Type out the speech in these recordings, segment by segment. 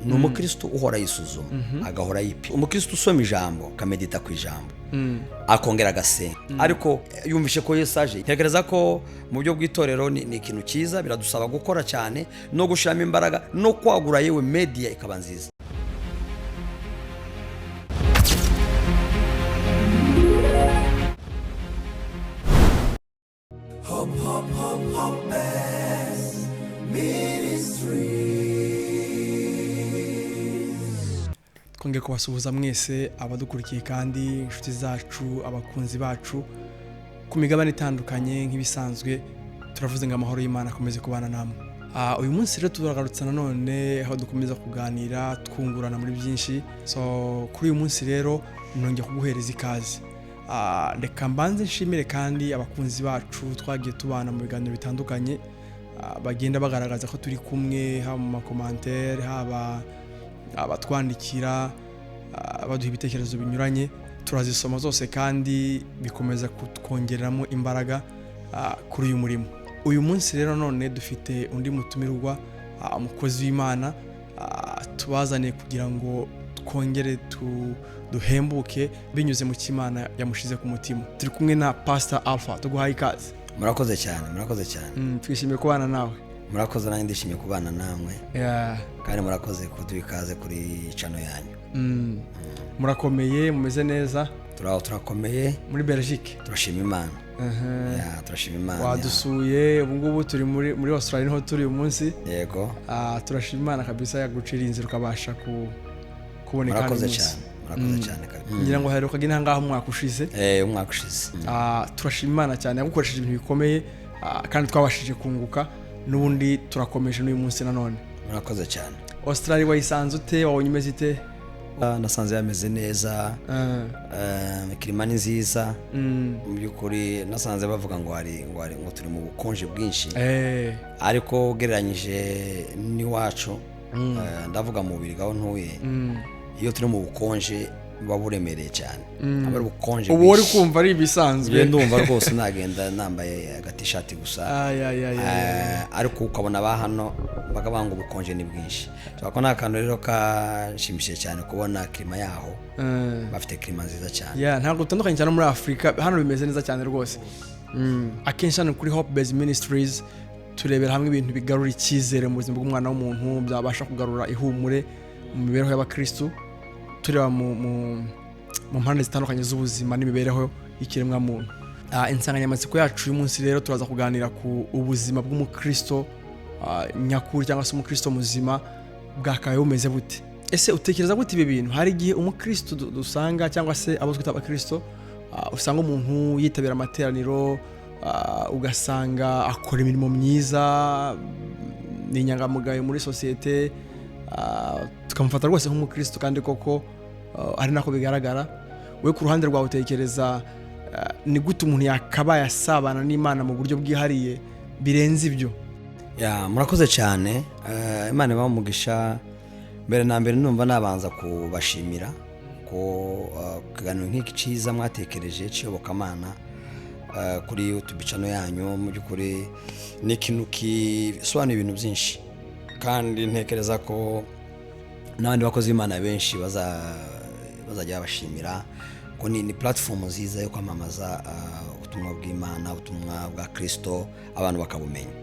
ni umukristo uhora yisuzuma agahora yipi. Umukristo usoma ijambo kamedita ku ijambo akongera agasenga ariko yumvishe ko Yesu aje. Ntekereza ko mu byo bw'itorero ni ikintu cyiza, biradusaba gukora cyane no gushiramo imbaraga no kwagura yewe media ikaba nziza. Twongeye kubasuhuza mwese abadukurikiye kandi inshuti zacu, abakunzi bacu ku migabane itandukanye. Nk'ibisanzwe turavuze ngo amahoro y'Imana akomeze kubana namwe. Uyu munsi rero turagarutse nanone aho dukomeza kuganira twungurana muri byinshi. Kuri uyu munsi rero nongeye kuguhereza ikaze. Reka mbanze nshimire kandi abakunzi bacu twagiye tubana mu biganiro bitandukanye, bagenda bagaragaza ko turi kumwe, haba mu makomantere, haba abatwandikira, baduha ibitekerezo binyuranye. Turazisoma zose kandi bikomeza kutwongereramo imbaraga kuri uyu murimo. Uyu munsi rero none dufite undi mutumirwa, umukozi w'Imana, tubazaniye kugira ngo twongere duhembuke binyuze mu cy'Imana yamushize ku mutima. Turi kumwe na Pastor Alpha. Tuguhaye ikaze. Murakoze cyane. Twishimiye kubana nawe. Murakoze, nanjye ndishimye kubana namwe. Kandi murakoze kuduha ikaze kuri channel yanyu. Murakomeye, mumeze neza? Turakomeye. Muri Belgique turashima Imana. Turashima Imana. Wadusuye ubu ngubu turi muri Australia niho turi uyu munsi. Yego. Turashima Imana kabisa yagucira inzira ukabasha kuboneka. Murakoze cyane kabisa. Ngira ngo haheruka gina ngaho umwaka ushize. Umwaka ushize. Turashima Imana cyane yagukoresheje ibintu bikomeye, kandi twabashije kunguka. Nubundi turakomeje n'uyu munsi nanone. Murakoze cyane. Australia wayisanze ute? Wabonye imeze ite? Nasanze yameze neza. Klima ni nziza. Mu by'ukuri nasanze bavuga ngo turi mu bukonje bwinshi. Ariko ugereranyije n'iwacu, ndavuga mu bubiri gaho ntuye, iyo turi mu bukonje buba buremereye cyane. Abari bukonje ubu uri kumva ari ibisanzwe. Ndumva rwose nagenda nambaye agatishati gusa. Ariko ukabona ba hano bagabanga ubukonje ni bwinshi. Twako nakantu rero kashimishije cyane kubona klima yaho. Bafite klima nziza cyane. Ntabwo utandukanye cyane muri Afrika, hano bimeze neza cyane rwose. Akenshi hano kuri Hope Based Ministries turebera hamwe ibintu bigarura icyizere mu buzima bw'umwana w'umuntu, byabasha kugarura ihumure mu mibereho y'abakristo. Tureba mu mpande zitandukanye z'ubuzima n'imibereho y'ikiremwa muntu. Insanganyamatsiko yacu uyu munsi rero turaza kuganira ku ubuzima bw'umukristo nyakuri cyangwa se umukristo muzima bwakabaye bumeze bute. Ese utekereza gute ibi bintu? Hari igihe umukristo dusanga cyangwa se abo twita abakristo, usanga umuntu yitabira amateraniro, ugasanga akora imirimo myiza, ni inyangamugayo muri sosiyete, tukamufata rwose nk'umukristo kandi koko ari nako bigaragara. We ku ruhande rwawe utekereza ni gute umuntu yakabaye asabana n'Imana mu buryo bwihariye birenze ibyo? Murakoze cyane. Imana ibamugisha. Mbere na mbere numva nabanza kubashimira ko kiganiro nk'iki cyiza mwatekereje cy'iyobokamana kuri YouTube channel yanyu. Mu by'ukuri ni ikintu kisobanura ibintu byinshi, kandi ntekereza ko n'abandi bakozi b'Imana benshi bazajya bashimira ko ni platform nziza yo kwamamaza ubutumwa bw'Imana, ubutumwa bwa Kristo, abantu bakabumenya.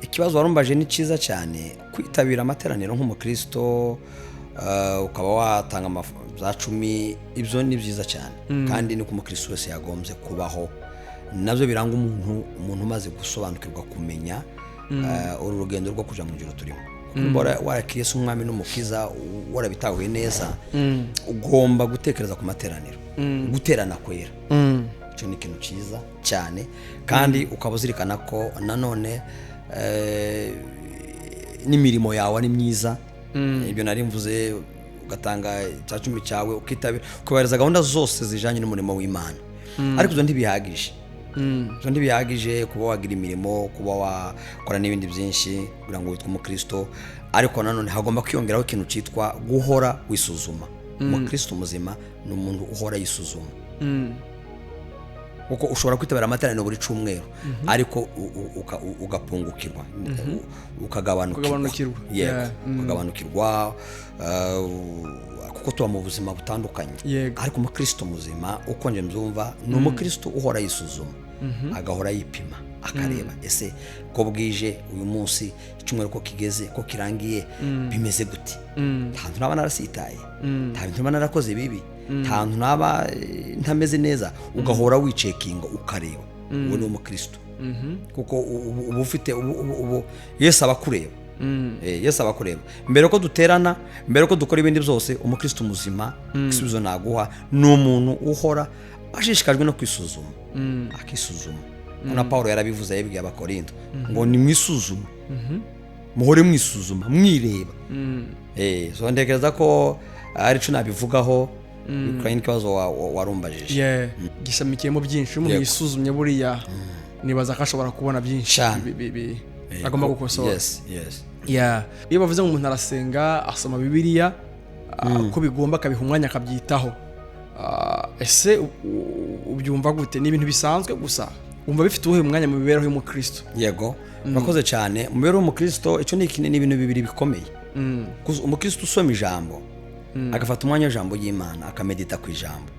Ikibazo warumbaje ni cyiza cyane, kwitabira amateraniro nk'umukristo, ukaba watanga za 10, ibyo ni byiza cyane. Kandi ni ko umukristo wese yagombye kubaho. Nabyo biranga umuntu umaze gusobanukirwa, kumenya uru rugendo rwo kuja mu ijuru turimo. Warakiriye umwami n'umukiza, warabitahuye neza, ugomba gutekereza ku materaniro, guterana kwera. Cyo ni ikintu cyiza cyane, kandi ukaba uzirikana ko nanone n'imirimo yawe ari myiza. Ibyo nari mvuze, ugatanga cya 10 cyawe, ukitabira, ukubahiriza gahunda zose zijanye n'umurimo w'Imana. Ariko ibyo ntibihagije kuba wagira imirimo, kuba wakora n'ibindi byinshi kugira ngo witwe umukristo. Ariko nanone hagomba kwiyongeraho ikintu cyitwa guhora wisuzuma. Umukristo muzima ni umuntu uhora yisuzuma. kuko ushobora kwitabira amateraniro buri cyumweru ariko ugapungukirwa ukagabanukirwa ukagabanukirwa kuko tuba mu buzima butandukanye ariko umukristo muzima uko nje mbyumva ni umukristo uhora yisuzuma agahora yipima akareba ese ko bwije uyu munsi icyumweru ko kigeze ko kirangiye bimeze gute ntantu naba narasitaye ntantu naba narakoze bibi ntantu naba ntameze neza ugahora wicekinga ukareba uwo ni umukristo kuko uba ufite Yesu abakureba Yesu abakureba mbere ko duterana mbere ko dukora ibindi byose umukristo muzima igisubizo naguha ni umuntu uhora ashishikajwe no kwisuzuma akisuzuma na Paulo yarabivuze yabwiye abakorinto ngo ni mwisuzuma muhore mwisuzuma mwireba so ndekereza ko ari cyo nabivugaho bikanye ikibazo warumbajije gishamikiyemo byinshi mu yisuzumye buriya nibaza ko ashobora kubona byinshi agomba gukosora iyo bavuze ngo umuntu arasenga asoma bibiliya ko bigomba akabiha umwanya akabyitaho ese ubyumva gute ni ibintu bisanzwe gusa umva bifite uwuhe mwanya mu mibereho y'umukristo yego urakoze cyane mu mibereho y'umukristo icyo ni ibintu bibiri bikomeye umukristo usoma ijambo agafata umwanya w'ijambo y'Imana akamedita ku ijambo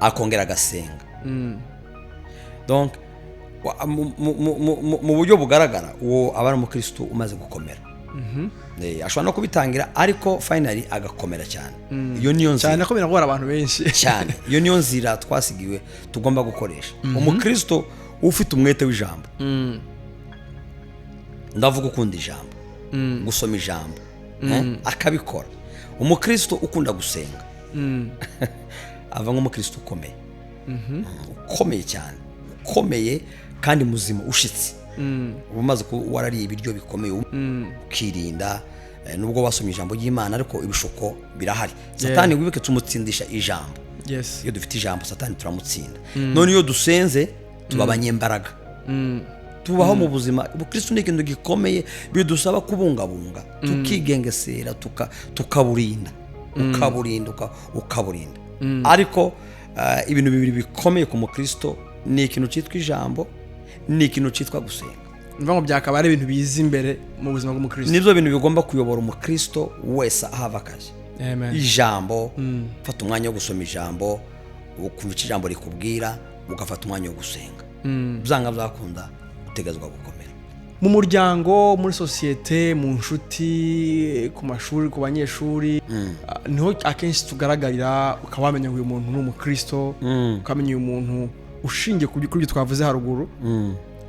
akongera agasenga donc mu buryo bugaragara uwo aba ari umukristo umaze gukomera ashobora no kubitangira ariko finally agakomera cyane iyo niyo nzira cyane akomera ngo abantu benshi cyane iyo niyo nzira twasigiwe tugomba gukoresha umukristo ufite umwete w'ijambo ndavuga ukunda ijambo gusoma ijambo akabikora umukristo ukunda gusenga ava nk'umukristo ukomeye ukomeye cyane ukomeye kandi muzima ushitse uba umaze warariye ibiryo bikomeye ukirinda nubwo wasomye ijambo ry'Imana ariko ibishuko birahari satani wibuke tumutsindisha ijambo iyo dufite ijambo satani turamutsinda none iyo dusenze tuba abanyembaraga tubaho mu buzima ubukristo ni ikintu gikomeye bidusaba kubungabunga tukigengesera tukaburinda ukaburinda ariko ibintu bibiri bikomeye ku mukristo ni ikintu cyitwa ijambo ni ikintu cyitwa gusenga ngo byakaba ari ibintu biza imbere mu buzima bw'umukristo nibyo bintu bigomba kuyobora umukristo wese ahava akaje ijambo fata umwanya wo gusoma ijambo ukumva icyo ijambo rikubwira ugafata umwanya wo gusenga byanga byakunda utegazwa gukomera mu muryango muri sosiyete mu nshuti ku mashuri ku banyeshuri niho akenshi tugaragarira ukabamenya uyu muntu ni umukristo ukamenya uyu muntu ushingiye ku byo twavuze haruguru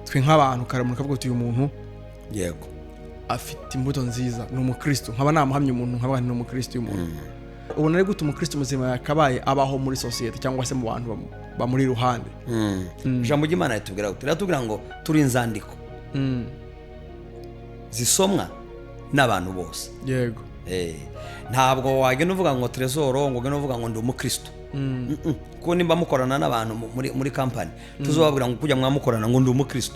twe nk'abantu karamuka kavuga uyu muntu yego afite imbuto nziza ni umukristo nkaba namuhamya umuntu nkaba ni umukristo y'umuntu ubona ari gute umukristo muzima yakabaye abaho muri sosiyete cyangwa se mu bantu bamuri iruhande ijambo ry'Imana ritubwira ngo turi inzandiko zisomwa n'abantu bose yego ntabwo wagenda uvuga ngo tresoro ngo ugenda uvuga ngo ndi umukristo kuko nimba mukorana n'abantu muri kampani tuzobabwira ngo kujya mwamukorana ngo ndi umukristo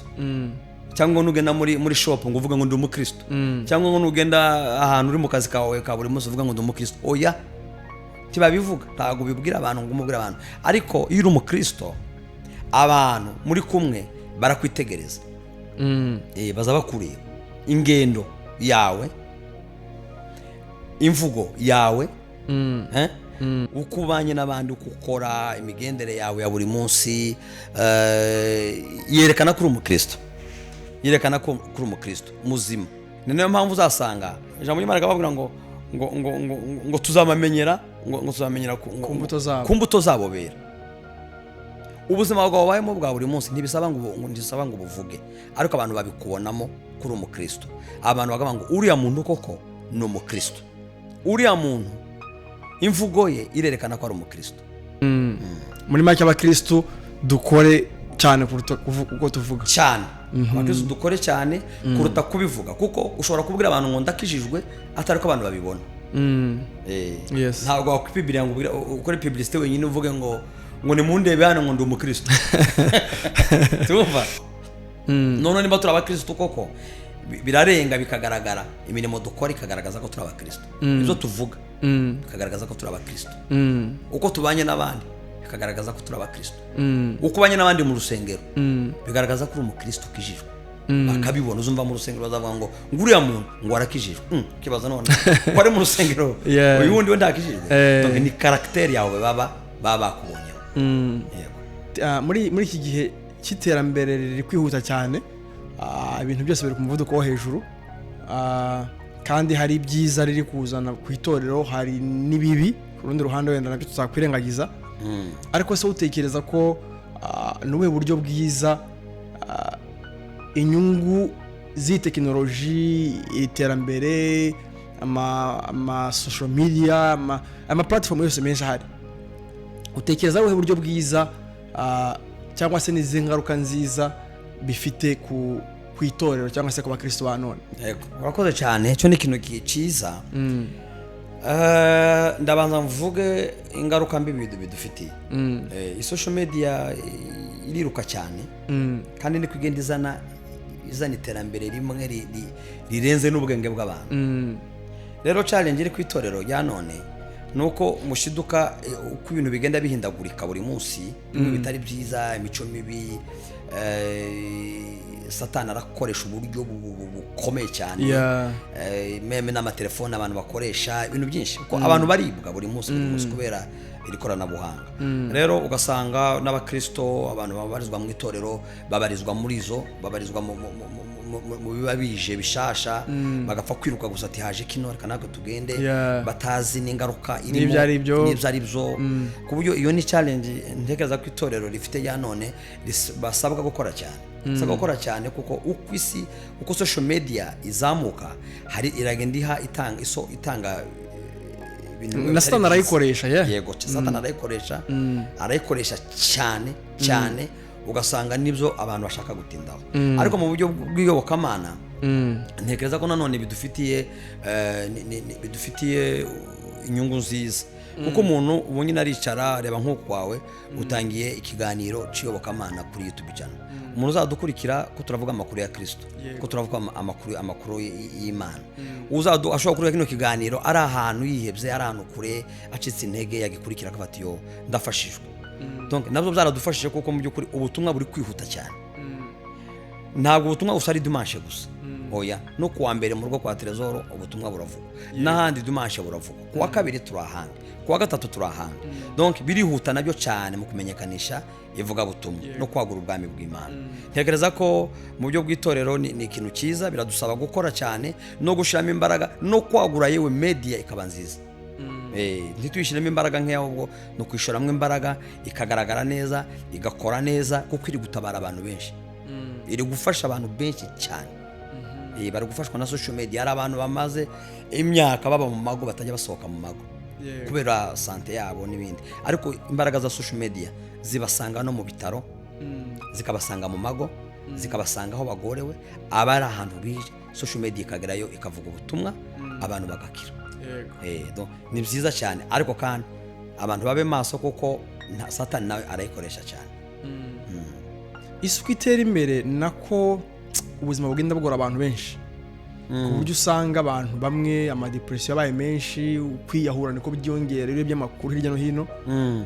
cyangwa nugenda muri shop ngo uvuga ngo ndi umukristo cyangwa ngo nugenda ahantu uri mu kazi kawe ka buri munsi uvuga ngo ndi umukristo oya tibabivuga ntago bibwira abantu ngo umubwira abantu ariko iyo uri umukristo abantu muri kumwe barakwitegereza baza bakureba ingendo yawe imvugo yawe uko ubanye n'abandi uko ukora imigendere yawe ya buri munsi yerekana ko uri umukristo yerekana ko uri umukristo muzima ni nayo mpamvu uzasanga ijambo ry'Imana rikavuga ngo tuzamamenyera ngo tuzamenyera ku mbuto zabo bera ubuzima bwawe wabayemo bwa buri munsi ntibisaba ngo buvuge ariko abantu babikubonamo kuri umukristo abantu bagavuga ngo uriya muntu koko ni umukristo uriya muntu imvugo ye irerekana ko ari umukristo muri make abakristo dukore cyane kuruta uko tuvuga cyane abakristo dukore cyane kuruta kubivuga kuko ushobora kubwira abantu ngo ndakijijwe atari ko abantu babibona ntabwo wakwipibirira ngo ukore publicité wenyine uvuge ngo ni mundebe hano ngo ndi umukristo tumva none niba turi abakristo koko birarenga bikagaragara imirimo dukora ikagaragaza ko turi abakristo ibyo tuvuga bikagaragaza ko turi abakristo uko tubanye n'abandi bikagaragaza ko turi abakristo uko ubanye n'abandi mu rusengero bigaragaza ko uri umukristo ukijijwe bakabibona uzumva mu rusengero bazavuga ngo nguriya muntu ngo arakijijwe kibaza none ko ari mu rusengero uyu wundi we ntakijijwe donc ni caractère yawe baba bakubonyeho muri iki gihe cy'iterambere riri kwihuta cyane ibintu byose biri ku muvuduko wo hejuru kandi hari ibyiza riri kuzana ku itorero hari n'ibibi ku rundi ruhande wenda nabyo tuzakwirengagiza ariko se utekereza ko n'ubuhe buryo bwiza inyungu z'itekinoloji iterambere ama social media ama platform yose menshi ahari utekereza ubuhe buryo bwiza cyangwa se n'izi ngaruka nziza bifite ku itorero cyangwa se ku bakristo ba none? Yego urakoze cyane cyo ni ikintu cyiza ndabanza mvuge ingaruka mbi bidufitiye social media iriruka cyane kandi ni kwigenda izana iterambere rimwe rirenze n'ubwenge bw'abantu rero challenge iri ku itorero rya none nuko mushiduka uko ibintu bigenda bihindagurika buri munsi bimwe bitari byiza imico mibi satani arakoresha uburyo bukomeye cyane meme n'amatelefone abantu bakoresha ibintu byinshi kuko abantu baribwa buri munsi kubera iri koranabuhanga rero ugasanga n'abakristo abantu babarizwa mu itorero babarizwa muri izo babarizwa mu biba bije bishasha bagapfa kwiruka gusa ati haje kino reka nako tugende batazi n'ingaruka irimo n'ibyo ari byo ku buryo iyo ni challenge ntekereza ko itorero rifite ya none basabwa gukora cyane basabwa gukora cyane kuko uko isi uko social media izamuka hari iragenda itanga na Satani arayikoresha yego Satani arayikoresha cyane ugasanga nibyo abantu bashaka gutindaho ariko mu buryo bw'iyobokamana ntekereza ko nanone bidufitiye inyungu nziza kuko umuntu ubonye naricara reba nk'uko kwawe utangiye ikiganiro cy'iyobokamana kuri YouTube channel umuntu uzadukurikira ko turavuga amakuru ya Kristo ko turavuga amakuru y'Imana ashobora kureba kino kiganiro ari ahantu yihebye ari ahantu kure acitse intege yagikurikira akafata yo ndafashijwe donc nabyo byaradufashije kuko mu by'ukuri ubutumwa buri kwihuta cyane ntabwo ubutumwa usari dimanche gusa oya no kuwa mbere mu rugo kwa Trezor ubutumwa buravuga n'ahandi dimanche buravuga kuwa kabiri turahanga kuwa gatatu turahanga donc birihuta nabyo cyane mu kumenyekanisha ivuga butumwa no kwagura ubwami bw'Imana ntekereza ko mu byo bw'itorero ni ikintu cyiza biradusaba gukora cyane no gushiramo imbaraga no kwagura yewe media ikaba nziza ntitwishyiremo imbaraga nk'ahubwo no kwishyiramo imbaraga ikagaragara neza igakora neza kuko iri gutabara abantu benshi iri gufasha abantu benshi cyane bari gufashwa na social media ari abantu bamaze imyaka baba mu mago batajya basohoka mu mago kubera sante yabo n'ibindi ariko imbaraga za social media zibasanga no mu bitaro zikabasanga mu mago zikabasanga aho bagorewe abari ahantu bije social media ikagerayo ikavuga ubutumwa abantu bagakira ni byiza cyane ariko kandi abantu babe maso kuko Satani nawe arayikoresha cyane isuku itera imbere nako ubuzima bugenda bugora abantu benshi ku buryo usanga abantu bamwe amadepression yabaye menshi kwiyahura niko byongera ibyo by'amakuru hirya no hino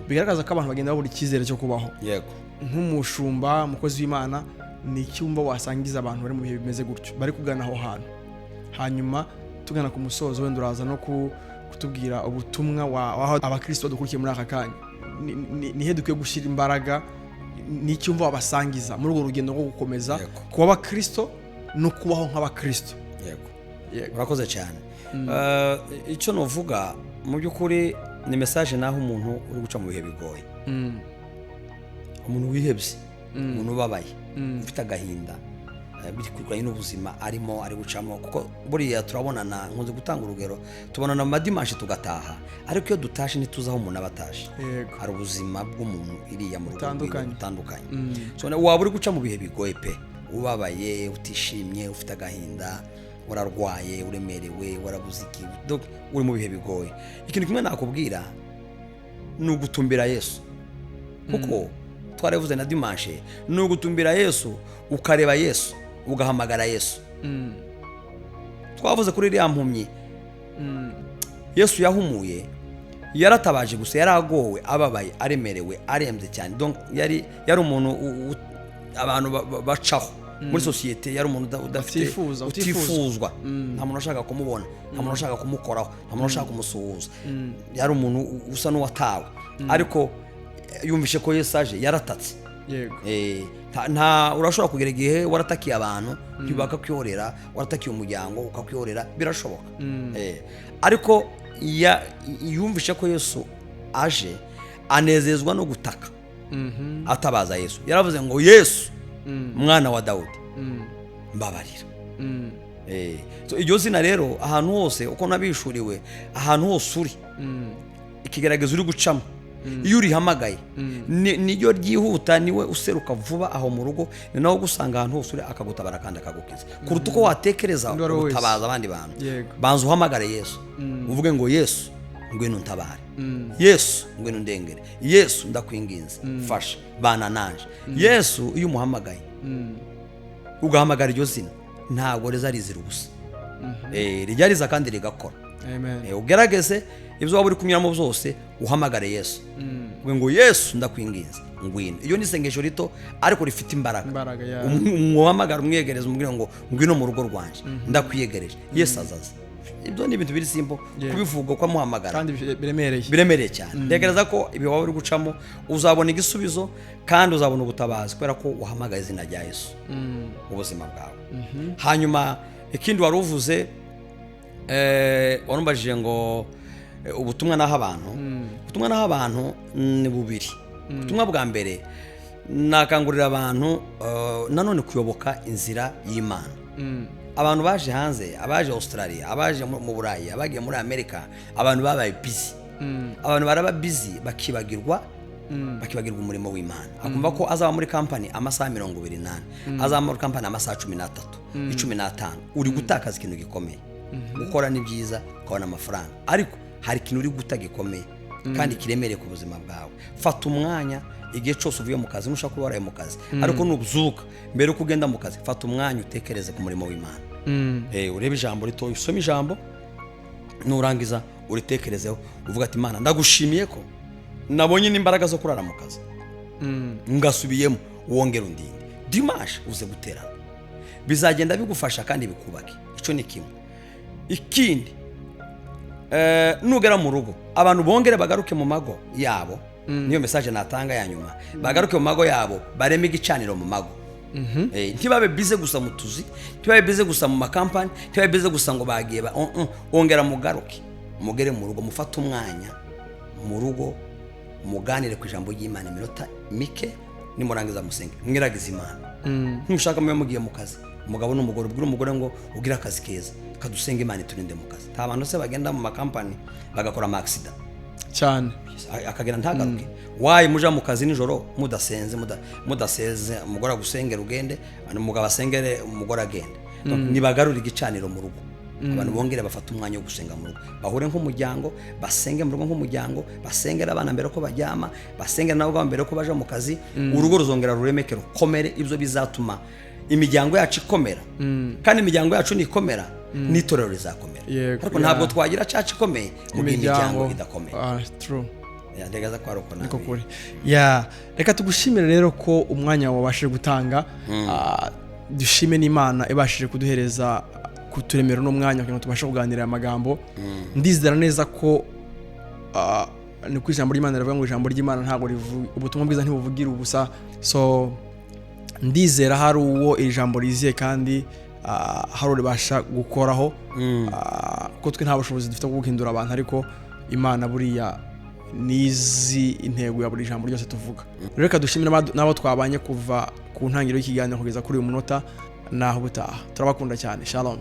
bigaragaza ko abantu bagenda babura icyizere cyo kubaho yego nk'umushumba umukozi w'Imana ni icyumba wasangiza abantu bari mu bihe bimeze gutyo bari kugana aho hantu hanyuma tugana ku musozo wenda uraza no kutubwira ubutumwa waho abakristo dukurikiye muri aka kanya nihe dukwiye gushyira imbaraga n'icyumva wabasangiza muri urwo rugendo rwo gukomeza kuba abakristo no kubaho nk'abakristo yego urakoze cyane icyo novuga mu by'ukuri ni message naho umuntu uri guca mu bihe bigoye umuntu wihebye umuntu ubabaye ufite agahinda bikuranye n'ubuzima arimo ari gucamo kuko buriya turabonana nkunze gutanga urugero tubonana mu madimanshi tugataha ariko iyo dutashe ntituzaho umuntu abatashe hari ubuzima bw'umuntu iriya mu rugo rutandukanye waba uri guca mu bihe bigoye pe ubabaye utishimye ufite agahinda urarwaye uremerewe warabuze iki uri mu bihe bigoye ikintu kimwe nakubwira ni ugutumbira Yesu kuko twaravuze na dimanche ni ugutumbira Yesu ukareba Yesu ugahamagara Yesu twavuze kuri iriya mpumyi Yesu yahumuye yaratabaje gusa, yaragowe, ababaye, aremerewe, arembye cyane. Donc yari umuntu abantu bacaho muri societe, yari umuntu udafite utifuzwa, nta muntu ashaka kumubona, nta muntu ashaka kumukoraho, nta muntu ashaka kumusuhuza, yari umuntu usa n'uwatawe. Ariko yumvishe ko Yesu aje, yaratatse. Yego. Nta urashobora kugera igihe waratakiye abantu bakakwiyorera, waratakiye umuryango ukakwiyorera, birashoboka. Ariko yumvishe ko Yesu aje, anezezwa no gutaka, atabaza Yesu. Yaravuze ngo Yesu mwana wa Dawudi, mbabarira. Iryo zina rero ahantu hose uko nabishuriwe, ahantu hose uri, ikigaragaza uri gucamo, iyo urihamagaye niryo ryihuta, niwe useruka vuba aho mu rugo, ni naho gusanga ahantu hose uri akagutabara kandi akagukiza, kuruta uko watekereza gutabaza abandi bantu. Banza uhamagare Yesu, uvuge ngo Yesu ngwino ntabare, Yesu ngwino ndengere, Yesu ndakwinginze fasha bana nanje. Yesu iyo umuhamagaye ugahamagara iryo zina, ntabwo rizarizira ubusa, rijyariza kandi rigakora. Ugerageze ibyo waba uri kunyuramo byose, uhamagare Yesu, uvuge ngo Yesu ndakwinginze ngwino. Iyo ni isengesho rito ariko rifite imbaraga. Umuhamagara, umwegereza, umubwira ngo ngwino mu rugo rwanje, ndakwiyegereje, Yesu azaza. Ibyo ni ibintu biri simple kubivuga ko amuhamagara, kandi biremereye cyane. Ntekereza ko ibi waba uri gucamo uzabona igisubizo kandi uzabona ubutabazi, kubera ko uhamagaye izina rya Yesu mu buzima bwawe. Hanyuma ikindi wari uvuze, warumbajije ngo ubutumwa naho abantu, ubutumwa naho abantu ni bubiri. Ubutumwa bwa mbere nakangurira abantu nanone kuyoboka inzira y'Imana. Abantu baje hanze, abaje Australia, abaje mu Burayi, abagiye muri Amerika, abantu babaye busy. Abantu baraba busy bakibagirwa umurimo w'Imana. Akumva ko azaba muri company amasaha 28, azaba muri company amasaha 13, 15. Uri gutakaza ikintu gikomeye. Gukora ni byiza, ukabona amafaranga, ariko hari ikintu uri guta gikomeye kandi kiremereye ku buzima bwawe. Fata umwanya igihe cyose uvuye mu kazi, nushaka kuba waraye mu kazi, ariko nubuzuka mbere yo kugenda mu kazi, fata umwanya utekereze ku murimo w'Imana. Urebe ijambo rito, usome ijambo, nurangiza uritekerezeho, uvuga ati Imana ndagushimiye ko nabonye n'imbaraga zo kurara mu kazi, ngasubiyemo, wongera undinde, dimanche uze guterana, bizagenda bigufasha kandi bikubake. Icyo ni kimwe. Ikindi, nugera mu rugo, abantu bongere bagaruke mu mago yabo. Niyo message natanga ya nyuma, bagaruke mu mago yabo, bareme igicaniro mu mago. Ntibabe bize gusa mu tuzi, ntibabe bize gusa mu makampani, ntibabe bize gusa ngo bagiye ongera mugaruke, mugere mu rugo, mufate umwanya mu rugo, muganire ku ijambo ry'Imana iminota mike, nimurangiza musenge, mwiragize Imana. Ntushaka mwe mugiye mu kazi, umugabo n'umugore, ubwira umugore ngo ugira akazi keza, kadusenga Imana iturinde mu kazi. Ta bantu se bagenda mu makampani bagakora ama accident cyane, akagera ntagaruke. Wayi muja mu kazi nijoro mudasenze, mudaseze, umugore agusengera ugende, umugabo asengere umugore agende. Nibagarura igicaniro mu rugo, abantu bongere bafata umwanya wo gusenga mu rugo, bahure nk'umuryango, basenge mu rugo nk'umuryango, basengera abana mbere ko bajyama, basengera nabo mbere ko baje mu kazi. Urugo ruzongera ruremeke, rukomere. Ibyo bizatuma imiryango yacu ikomera, kandi imiryango yacu nikomera n'itorero rizakomera. Ariko ntabwo twagira church ikomeye mu imiryango idakomeye. True. Ndegeza ko ariko niko kuri. Reka tugushimire rero ko umwanya wabashije gutanga, dushime n'Imana ibashije kuduhereza kuturemera no mwanya kugira ngo tubashe kuganira amagambo. Ndizera neza ko ni ku ijambo ry'Imana rivuga ngo ijambo ry'Imana ntabwo ubutumwa bwiza ntibuvugira ubusa. So ndizera hari uwo ijambo riziye kandi hari uribasha gukoraho, kuko twe nta bushobozi dufite bwo guhindura abantu, ariko Imana buriya nizi intego ya buri jambo ryose tuvuga. Reka dushimire nabo twabanye kuva ku ntangiriro y'ikiganiro kugeza kuri uyu munota, naho butaha. Turabakunda cyane. Shalom.